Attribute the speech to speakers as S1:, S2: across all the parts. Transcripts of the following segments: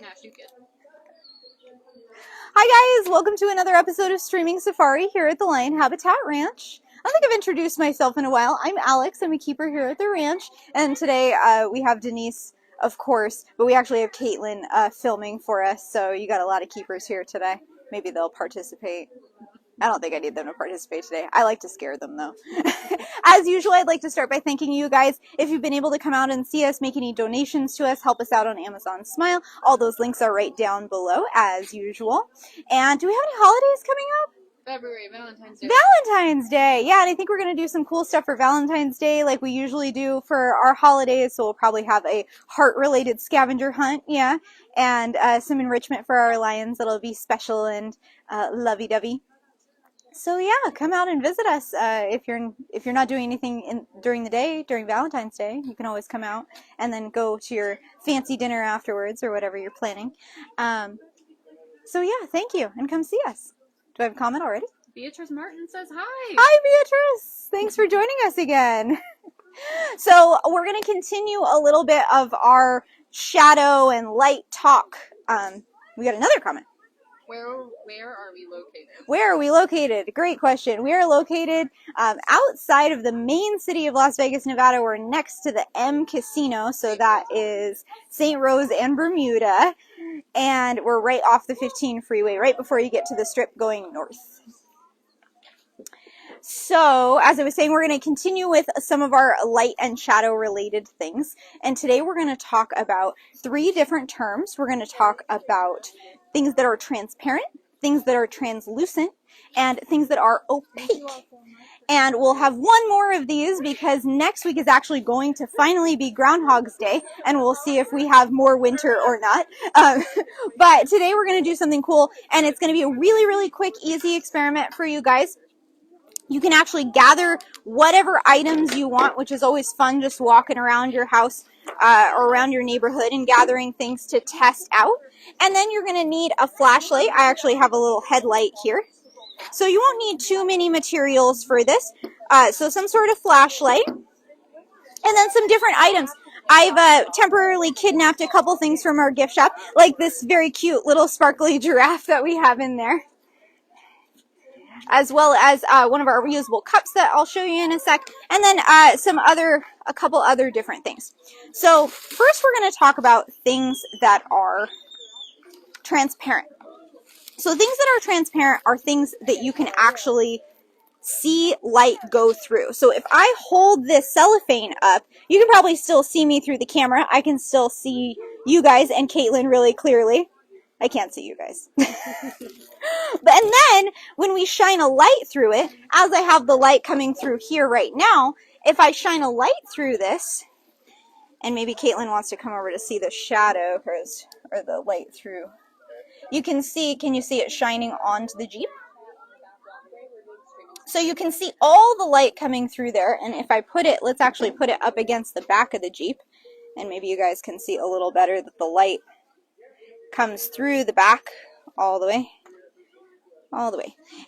S1: Nah, she's good.
S2: Hi guys, welcome to another episode of Streaming Safari here at the Lion Habitat Ranch. I don't think I've introduced myself in a while. I'm Alex, I'm a keeper here at the ranch, and today we have Denise, of course, but we actually have Caitlin filming for us, so you got a lot of keepers here today. Maybe they'll participate. I don't think I need them to participate today. I like to scare them though. As usual, I'd like to start by thanking you guys. If you've been able to come out and see us, make any donations to us, help us out on Amazon Smile. All those links are right down below as usual. And do we have any holidays coming up?
S1: February, Valentine's Day.
S2: Valentine's Day! Yeah, and I think we're going to do some cool stuff for Valentine's Day like we usually do for our holidays. So we'll probably have a heart-related scavenger hunt, yeah, and some enrichment for our lions that'll be special and lovey-dovey. So yeah, come out and visit us. If you're not doing anything during the day, during Valentine's Day, you can always come out and then go to your fancy dinner afterwards or whatever you're planning. So yeah, thank you, and come see us. Do I have a comment already?
S1: Beatrice Martin says hi.
S2: Hi, Beatrice. Thanks for joining us again. So we're going to continue a little bit of our shadow and light talk. We got another comment.
S1: Where are we located?
S2: Where are we located? Great question. We are located outside of the main city of Las Vegas, Nevada. We're next to the M Casino, so that is St. Rose and Bermuda. And we're right off the 15 freeway, right before you get to the Strip going north. So, as I was saying, we're going to continue with some of our light and shadow related things. And today we're going to talk about 3 different terms. We're going to talk about things that are transparent, things that are translucent, and things that are opaque. And we'll have one more of these because next week is actually going to finally be Groundhog's Day, and we'll see if we have more winter or not. But today we're going to do something cool, and it's going to be a really, really quick, easy experiment for you guys. You can actually gather whatever items you want, which is always fun, just walking around your house or around your neighborhood and gathering things to test out. And then you're going to need a flashlight. I actually have a little headlight here. So you won't need too many materials for this. So some sort of flashlight. And then some different items. I've temporarily kidnapped a couple things from our gift shop, like this very cute little sparkly giraffe that we have in there, as well as one of our reusable cups that I'll show you in a sec, and then a couple other different things. So first we're going to talk about things that are transparent. So things that are transparent are things that you can actually see light go through. So if I hold this cellophane up, you can probably still see me through the camera. I can still see you guys and Caitlin really clearly. I can't see you guys. And then when we shine a light through it, as I have the light coming through here right now, if I shine a light through this, and maybe Caitlin wants to come over to see the shadow or the light through. Can you see it shining onto the Jeep? So you can see all the light coming through there, and if I let's actually put it up against the back of the Jeep, and maybe you guys can see a little better that the light comes through the back all the way.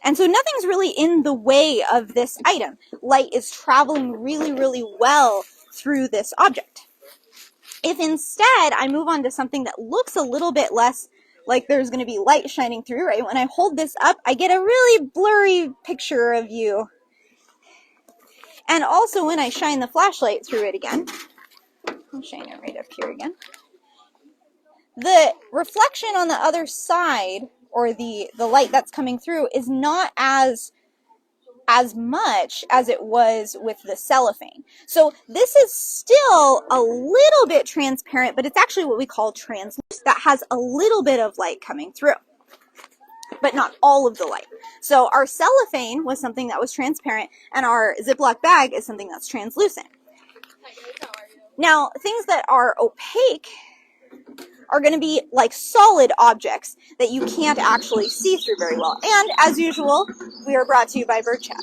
S2: And so nothing's really in the way of this item. Light is traveling really, really well through this object. If instead I move on to something that looks a little bit less like there's going to be light shining through, right? When I hold this up, I get a really blurry picture of you. And also when I shine the flashlight through it again, I'll shine it right up here again, the reflection on the other side, or the light that's coming through, is not as much as it was with the cellophane. So this is still a little bit transparent, but it's actually what we call translucent. That has a little bit of light coming through, but not all of the light. So our cellophane was something that was transparent, and our Ziploc bag is something that's translucent. Now, things that are opaque are going to be like solid objects that you can't actually see through very well. And as usual, we are brought to you by Bird Chat.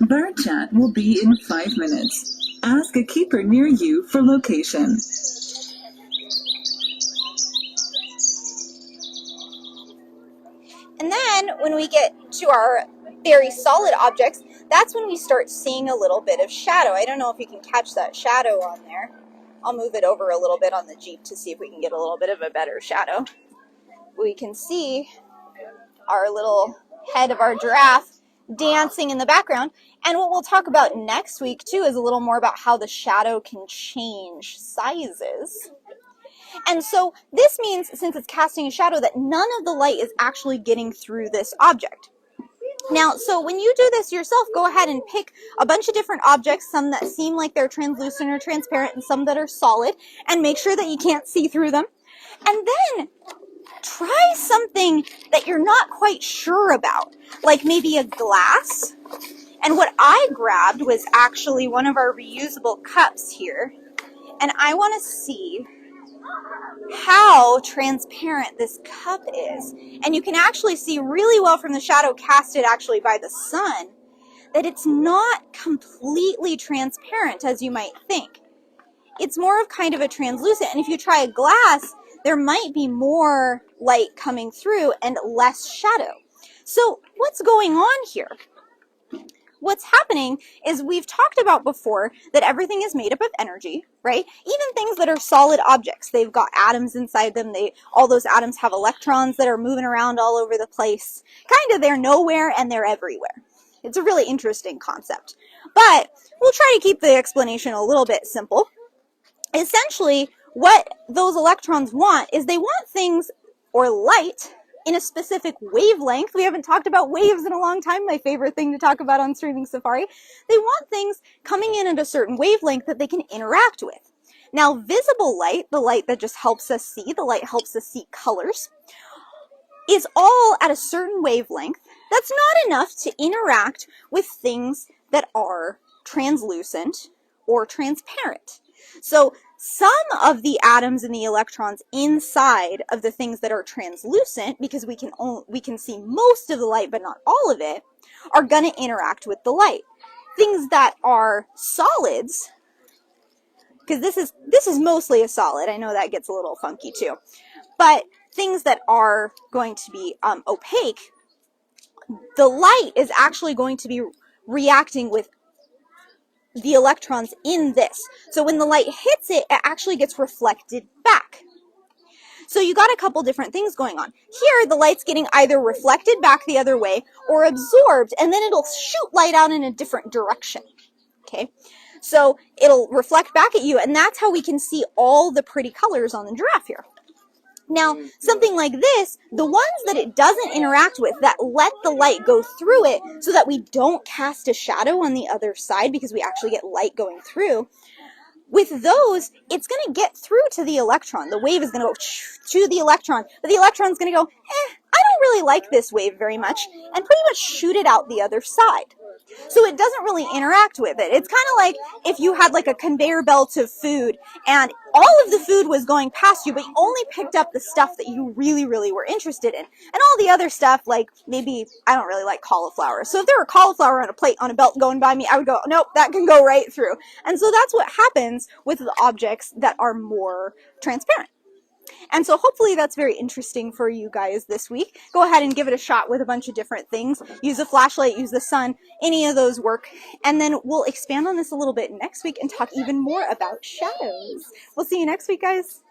S3: Bird Chat will be in 5 minutes. Ask a keeper near you for location.
S2: And then when we get to our very solid objects, that's when we start seeing a little bit of shadow. I don't know if you can catch that shadow on there. I'll move it over a little bit on the Jeep to see if we can get a little bit of a better shadow. We can see our little head of our giraffe dancing in the background. And what we'll talk about next week too is a little more about how the shadow can change sizes. And so this means, since it's casting a shadow, that none of the light is actually getting through this object. Now, so when you do this yourself, go ahead and pick a bunch of different objects, some that seem like they're translucent or transparent and some that are solid, and make sure that you can't see through them. And then try something that you're not quite sure about, like maybe a glass. And what I grabbed was actually one of our reusable cups here. And I want to see how transparent this cup is. And you can actually see really well from the shadow casted actually by the sun that it's not completely transparent as you might think. It's more of kind of a translucent, and if you try a glass, there might be more light coming through and less shadow. So what's going on here? What's happening is, we've talked about before that everything is made up of energy, right? Even things that are solid objects, they've got atoms inside them. All those atoms have electrons that are moving around all over the place. Kind of, they're nowhere and they're everywhere. It's a really interesting concept. But we'll try to keep the explanation a little bit simple. Essentially, what those electrons want is they want things, or light, in a specific wavelength. We haven't talked about waves in a long time, my favorite thing to talk about on Streaming Safari. They want things coming in at a certain wavelength that they can interact with. Now, visible light, the light that just helps us see, the light helps us see colors, is all at a certain wavelength that's not enough to interact with things that are translucent or transparent. So some of the atoms and the electrons inside of the things that are translucent, because we can see most of the light but not all of it, are going to interact with the light. Things that are solids, because this is mostly a solid, I know that gets a little funky too, but things that are going to be opaque, the light is actually going to be reacting with the electrons in this. So when the light hits it, it actually gets reflected back. So you got a couple different things going on. Here, the light's getting either reflected back the other way or absorbed, and then it'll shoot light out in a different direction. Okay? So it'll reflect back at you, and that's how we can see all the pretty colors on the giraffe here. Now, something like this, the ones that it doesn't interact with, that let the light go through it so that we don't cast a shadow on the other side because we actually get light going through, with those, it's going to get through to the electron. The wave is going to go to the electron, but the electron's going to go, I don't really like this wave very much, and pretty much shoot it out the other side. So it doesn't really interact with it. It's kind of like if you had like a conveyor belt of food and all of the food was going past you, but you only picked up the stuff that you really, really were interested in. And all the other stuff, like maybe, I don't really like cauliflower. So if there were cauliflower on a plate on a belt going by me, I would go, nope, that can go right through. And so that's what happens with the objects that are more transparent. And so hopefully that's very interesting for you guys this week. Go ahead and give it a shot with a bunch of different things. Use a flashlight, use the sun, any of those work. And then we'll expand on this a little bit next week and talk even more about shadows. We'll see you next week, guys.